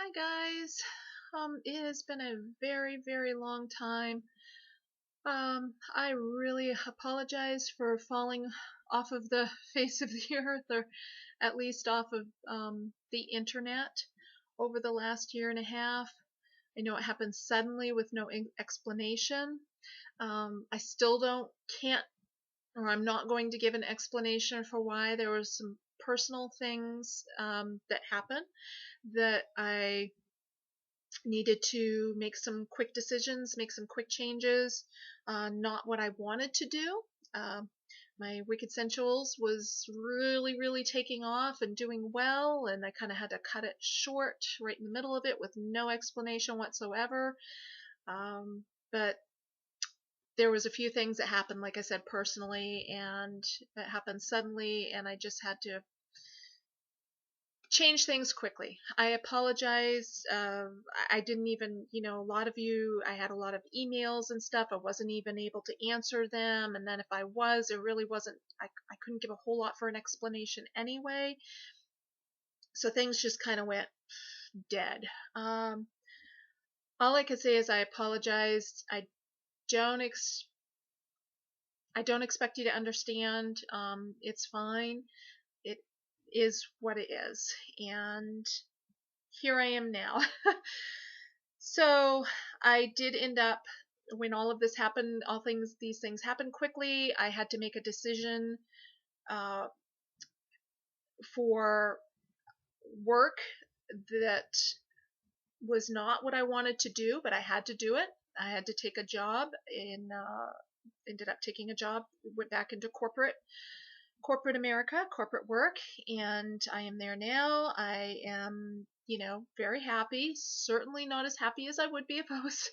Hi guys. It has been a very long time. I really apologize for falling off of the face of the earth, or at least off of the internet over the last year and a half. I know it happened suddenly with no explanation. I still can't, or I'm not going to give an explanation for why. There was some personal things that happened that I needed to make some quick decisions, make some quick changes, not what I wanted to do. Uh, my Wicked Sensuals was really taking off and doing well, and I kind of had to cut it short right in the middle of it with no explanation whatsoever. But there was a few things that happened, like I said, personally, and it happened suddenly, and I just had to change things quickly. I apologize. I didn't even, a lot of you, I had a lot of emails and stuff. I wasn't even able to answer them. And then if I was, it really wasn't, I couldn't give a whole lot for an explanation anyway. So things just kind of went dead. All I can say is I apologize. Don't ex- I don't expect you to understand. It's fine. It is what it is. And here I am now. So I did end up, when all of this happened, these things happened quickly. I had to make a decision uh, for work that was not what I wanted to do, but I had to do it. I had to take a job ended up taking a job, went back into corporate America, corporate work, and I am there now. I am, very happy. Certainly not as happy as I would be if I was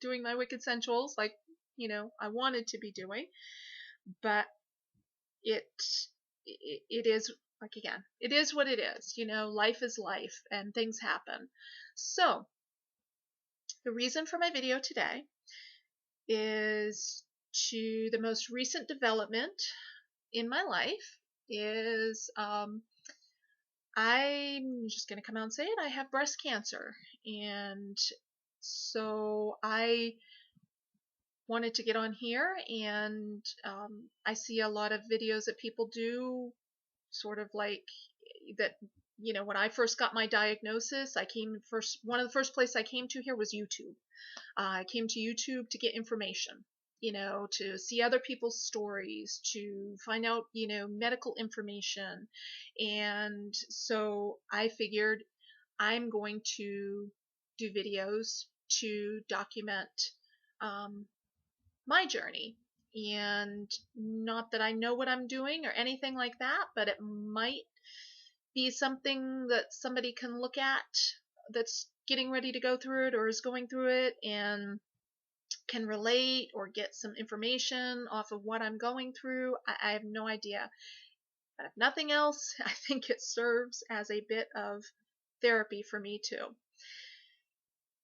doing my Wicked Sensuals like, I wanted to be doing. But it it is, like, again, it is what it is. Life is life and things happen. So the reason for my video today is to the most recent development in my life is I'm just going to come out and say it. I have breast cancer. And so I wanted to get on here, and I see a lot of videos that people do, sort of like that. When I first got my diagnosis, one of the first places I came to here was YouTube. I came to YouTube to get information, to see other people's stories, to find out, medical information. And so I figured I'm going to do videos to document um, my journey. And not that I know what I'm doing or anything like that, but it might be something that somebody can look at that's getting ready to go through it or is going through it and can relate or get some information off of what I'm going through. I have no idea. But if nothing else, I think it serves as a bit of therapy for me too.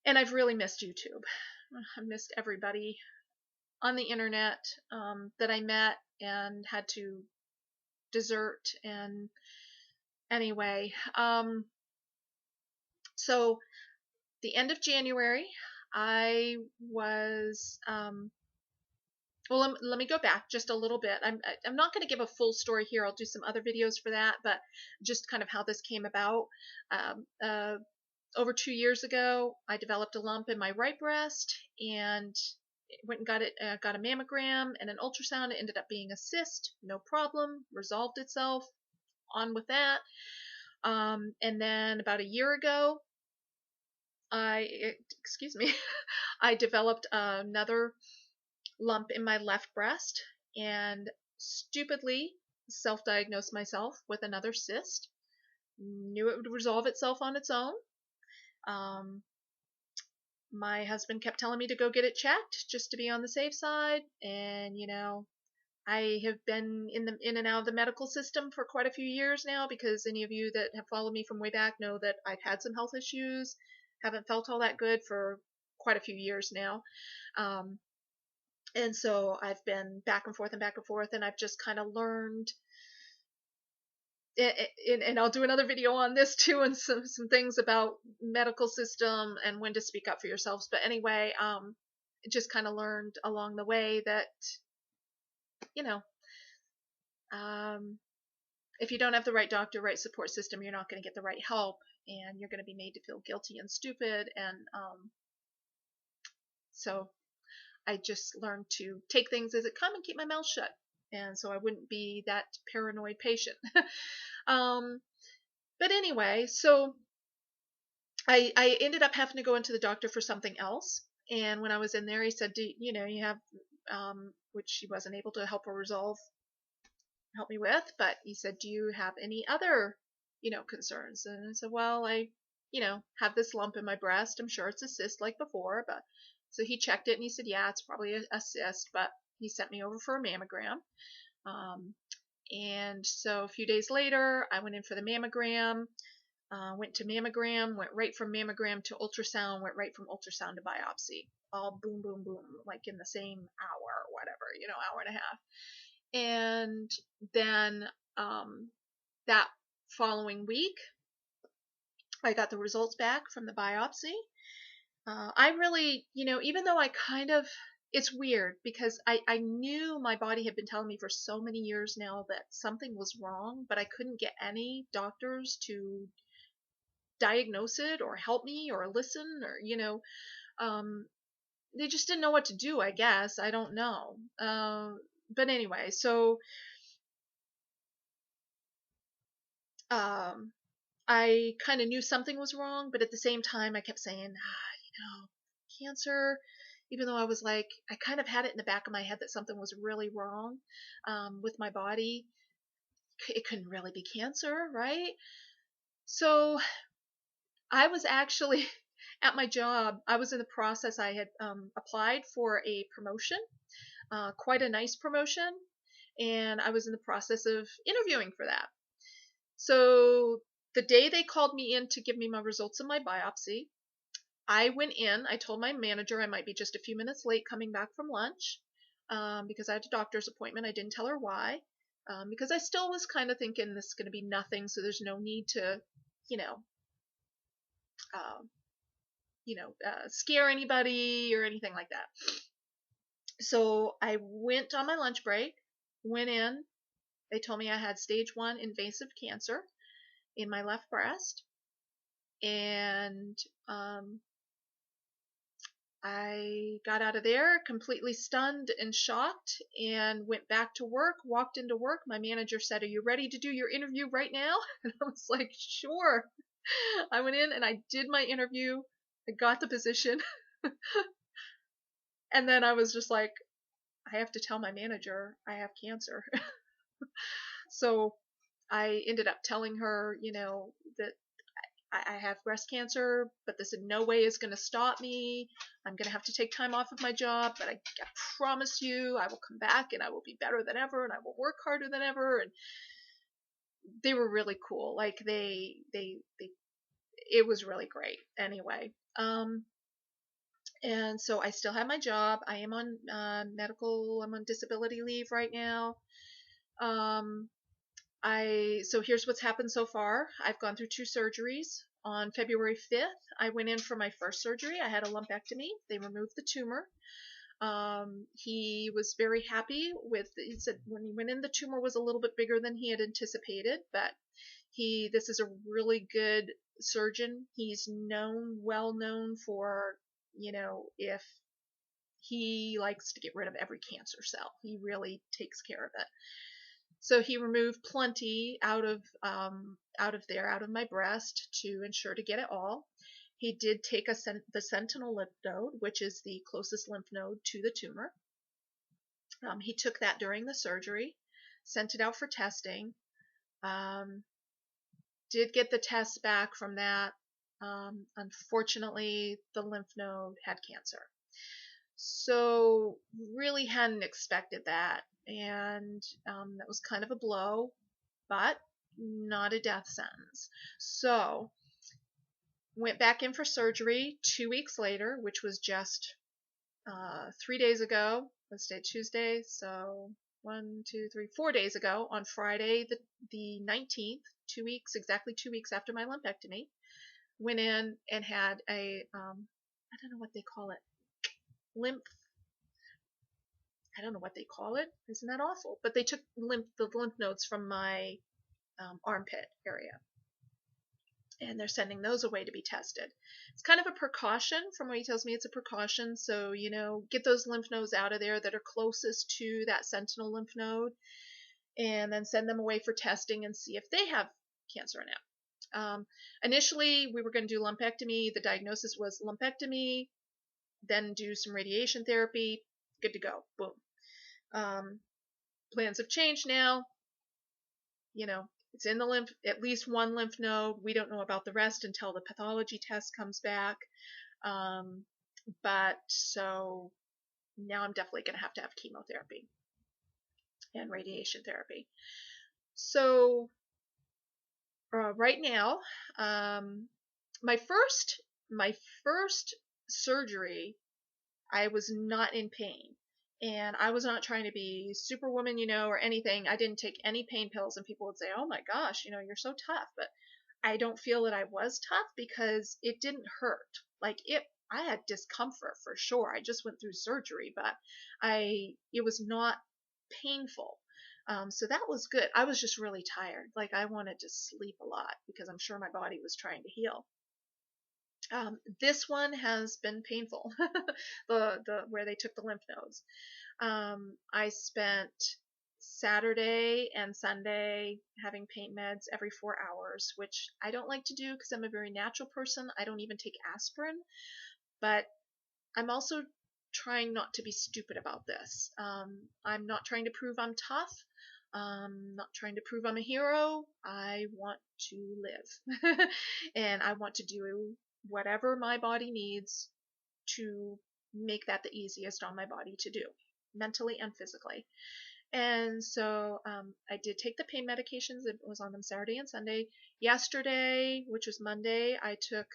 And I've really missed YouTube. I missed everybody on the internet that I met and had to desert. And anyway, so the end of January, I was well, let me go back just a little bit. I'm not going to give a full story here. I'll do some other videos for that, but just kind of how this came about. Um, uh, over 2 years ago, I developed a lump in my right breast, and went and got a mammogram and an ultrasound. It ended up being a cyst. No problem. Resolved itself. On with that. And then about a year ago, excuse me, I developed another lump in my left breast, and stupidly self-diagnosed myself with another cyst. Knew it would resolve itself on its own. My husband kept telling me to go get it checked just to be on the safe side, and I have been in and out of the medical system for quite a few years now, because any of you that have followed me from way back know that I've had some health issues, haven't felt all that good for quite a few years now. And so I've been back and forth, and I've just kind of learned and I'll do another video on this too, and some things about medical system and when to speak up for yourselves. But anyway, just kind of learned along the way that, you know, um, if you don't have the right doctor, right support system, you're not going to get the right help, and you're going to be made to feel guilty and stupid. And so I just learned to take things as it come and keep my mouth shut, and so I wouldn't be that paranoid patient. um, but anyway, so I ended up having to go into the doctor for something else. And when I was in there, he said, you know, you have, which he wasn't able to help me with, but he said, do you have any other, you know, concerns? And I said, well, I, you know, have this lump in my breast. I'm sure it's a cyst like before, but so he checked it and he said, yeah, it's probably a cyst, but he sent me over for a mammogram. And so a few days later, I went in for the mammogram. Went to mammogram, went right from mammogram to ultrasound, went right from ultrasound to biopsy. All boom, boom, boom, like in the same hour or whatever, you know, hour and a half. And then that following week, I got the results back from the biopsy. I really, you know, even though it's weird because I knew my body had been telling me for so many years now that something was wrong, but I couldn't get any doctors to diagnose it or help me or listen, or, you know, they just didn't know what to do, I guess. I don't know. But anyway, so um, I kind of knew something was wrong, but at the same time, I kept saying, you know, cancer, even though I was like, I kind of had it in the back of my head that something was really wrong with my body. It couldn't really be cancer, right? So I was actually at my job. I was in the process. I had applied for a promotion, quite a nice promotion, and I was in the process of interviewing for that. So the day they called me in to give me my results of my biopsy, I went in. I told my manager I might be just a few minutes late coming back from lunch because I had a doctor's appointment. I didn't tell her why because I still was kind of thinking this is going to be nothing, so there's no need to, you know, uh, scare anybody or anything like that. So I went on my lunch break, went in. They told me I had stage 1 invasive cancer in my left breast. And I got out of there completely stunned and shocked and went back to work, walked into work. My manager said, "Are you ready to do your interview right now?" And I was like, "Sure." I went in and I did my interview. I got the position. And then I was just like, I have to tell my manager I have cancer. So I ended up telling her, you know, that I have breast cancer, but this in no way is going to stop me. I'm going to have to take time off of my job, but I promise you I will come back and I will be better than ever and I will work harder than ever. And they were really cool. Like it was really great. Anyway, and so I still have my job. I am on I'm on disability leave right now. So here's what's happened so far. I've gone through 2 surgeries. On February 5th, I went in for my first surgery. I had a lumpectomy. They removed the tumor. He was very happy he said when he went in, the tumor was a little bit bigger than he had anticipated, but this is a really good surgeon. He's well known for, you know, if he likes to get rid of every cancer cell. He really takes care of it. So he removed plenty out of my breast to ensure to get it all. He did take the sentinel lymph node, which is the closest lymph node to the tumor. He took that during the surgery, sent it out for testing. Did get the test back from that. Unfortunately, the lymph node had cancer. So really hadn't expected that. And that was kind of a blow, but not a death sentence. So went back in for surgery 2 weeks later, which was just 3 days ago. Let's say Tuesday, so 4 days ago, on Friday the 19th, 2 weeks, exactly 2 weeks after my lumpectomy, went in and had a, I don't know what they call it, lymph, I don't know what they call it. Isn't that awful? But they took the lymph nodes from my armpit area, and they're sending those away to be tested. It's kind of a precaution. From what he tells me, it's a precaution. So, get those lymph nodes out of there that are closest to that sentinel lymph node, and then send them away for testing and see if they have cancer or not. Initially, we were going to do lumpectomy. The diagnosis was lumpectomy, then do some radiation therapy. Good to go. Boom. Plans have changed now. It's in the lymph, at least one lymph node. We don't know about the rest until the pathology test comes back. But so now I'm definitely going to have chemotherapy and radiation therapy. So right now, my first surgery, I was not in pain. And I was not trying to be superwoman, or anything. I didn't take any pain pills, and people would say, "Oh my gosh, you're so tough." But I don't feel that I was tough because it didn't hurt. I had discomfort for sure. I just went through surgery, but it was not painful. So that was good. I was just really tired. I wanted to sleep a lot because I'm sure my body was trying to heal. This one has been painful, where they took the lymph nodes. I spent Saturday and Sunday having pain meds every 4 hours, which I don't like to do because I'm a very natural person. I don't even take aspirin, but I'm also trying not to be stupid about this. I'm not trying to prove I'm tough. Not trying to prove I'm a hero. I want to live. And I want to do whatever my body needs to make that the easiest on my body to do, mentally and physically. And so I did take the pain medications. It was on them Saturday and Sunday. Yesterday, which was Monday, I took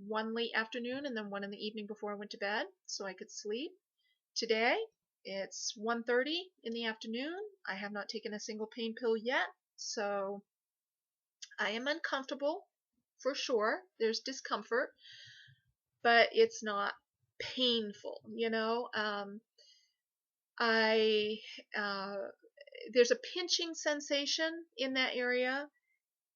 one late afternoon and then one in the evening before I went to bed so I could sleep. Today, it's 1:30 in the afternoon. I have not taken a single pain pill yet, so I am uncomfortable for sure. There's discomfort, but it's not painful, I there's a pinching sensation in that area,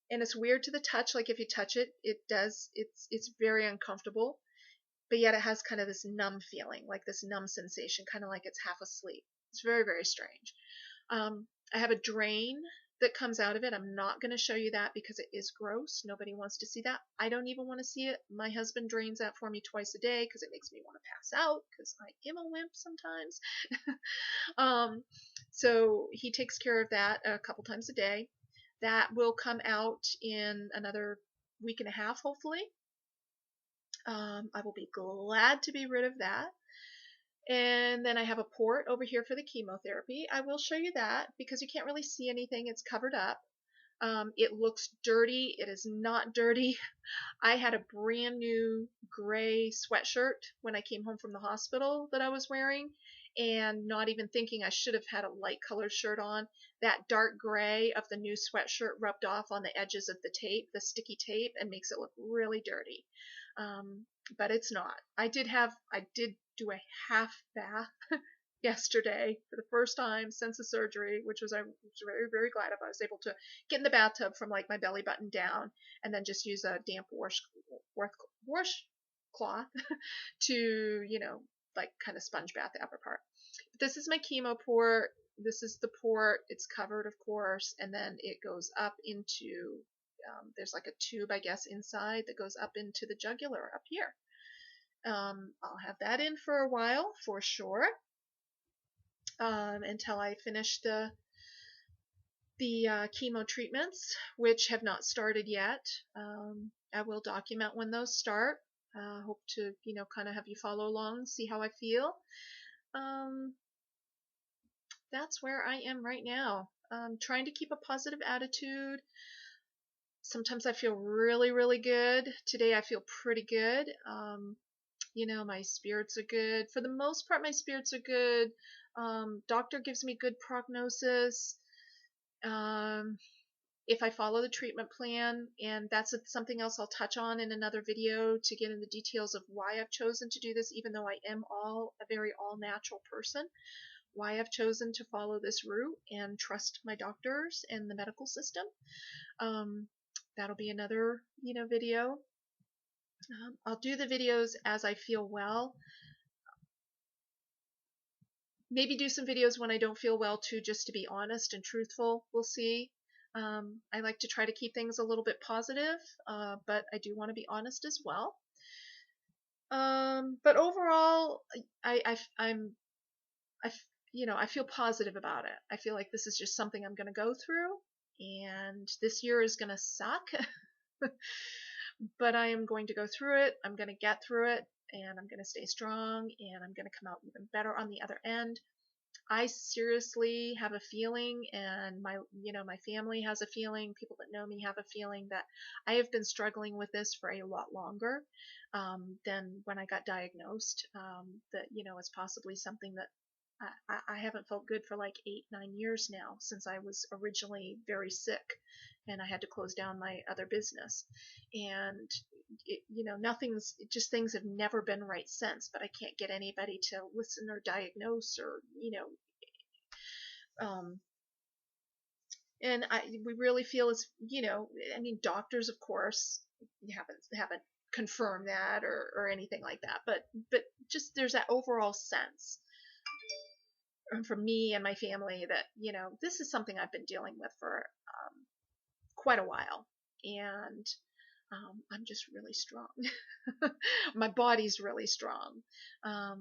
and it's weird to the touch. If you touch it, it's very uncomfortable, but yet it has kind of this numb feeling, this numb sensation, kind of like it's half asleep. It's very, very strange. I have a drain that comes out of it. I'm not going to show you that because it is gross. Nobody wants to see that. I don't even want to see it. My husband drains that for me twice a day because it makes me want to pass out because I am a wimp sometimes. So he takes care of that a couple times a day. That will come out in another week and a half, hopefully. I will be glad to be rid of that. And then I have a port over here for the chemotherapy. I will show you that because you can't really see anything. It's covered up. It looks dirty. It is not dirty. I had a brand new gray sweatshirt when I came home from the hospital that I was wearing, and not even thinking I should have had a light colored shirt on. That dark gray of the new sweatshirt rubbed off on the edges of the tape, the sticky tape, and makes it look really dirty. But it's not. I did do a half bath yesterday for the first time since the surgery, which I was very, very glad of. I was able to get in the bathtub from my belly button down and then just use a damp washcloth to, kind of sponge bath the upper part. But this is my chemo port. This is the port. It's covered, of course, and then it goes up into, there's a tube, I guess, inside that goes up into the jugular up here. I'll have that in for a while for sure, until I finish the chemo treatments, which have not started yet. I will document when those start. Hope to, kind of have you follow along, see how I feel. That's where I am right now. Trying to keep a positive attitude. Sometimes I feel really, really good. Today I feel pretty good. My spirits are good. For the most part, my spirits are good. Doctor gives me good prognosis. If I follow the treatment plan, and that's something else I'll touch on in another video to get into the details of why I've chosen to do this, even though I am a very all natural person, why I've chosen to follow this route and trust my doctors and the medical system. That'll be another, video. I'll do the videos as I feel well. Maybe do some videos when I don't feel well too, just to be honest and truthful. We'll see. I like to try to keep things a little bit positive, but I do want to be honest as well. But overall, I'm I feel positive about it. I feel like this is just something I'm going to go through, and this year is going to suck, but I am going to go through it. I'm going to get through it, and I'm going to stay strong, and I'm going to come out even better on the other end. I seriously have a feeling, and my family has a feeling, people that know me have a feeling that I have been struggling with this for a lot longer than when I got diagnosed. That it's possibly something that I haven't felt good for like 8-9 years now, since I was originally very sick and I had to close down my other business. And things have never been right since, but I can't get anybody to listen or diagnose or and we really feel as doctors, of course, haven't confirmed that or anything like that, but just there's that overall sense from me and my family that this is something I've been dealing with for quite a while, and I'm just really strong. My body's really strong. My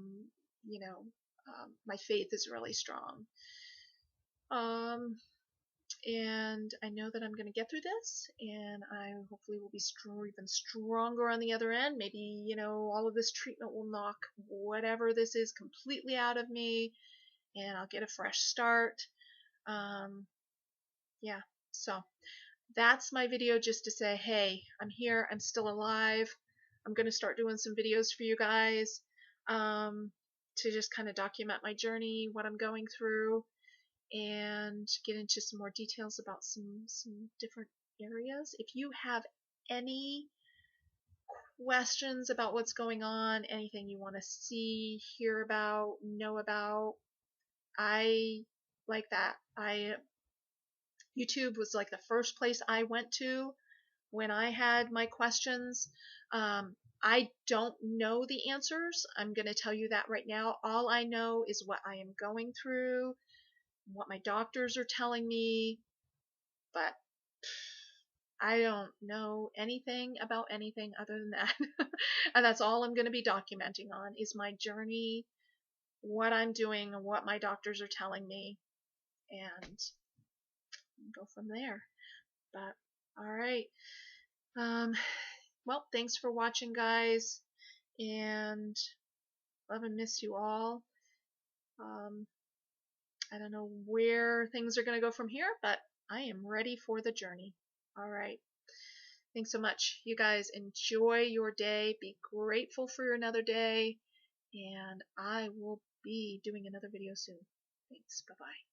faith is really strong. And I know that I'm going to get through this, and I hopefully will be even stronger on the other end. Maybe, all of this treatment will knock whatever this is completely out of me, and I'll get a fresh start. Yeah, so that's my video, just to say, hey, I'm here, I'm still alive. I'm going to start doing some videos for you guys to just kind of document my journey, what I'm going through, and get into some more details about some different areas. If you have any questions about what's going on, anything you want to see, hear about, know about, I like that. YouTube was like the first place I went to when I had my questions. I don't know the answers. I'm going to tell you that right now. All I know is what I am going through, what my doctors are telling me, but I don't know anything about anything other than that. And that's all I'm going to be documenting on is my journey, what I'm doing, and what my doctors are telling me, and go from there. But all right. Well, thanks for watching, guys, and love and miss you all. I don't know where things are going to go from here, but I am ready for the journey. All right. Thanks so much. You guys enjoy your day. Be grateful for another day, and I will be doing another video soon. Thanks. Bye-bye.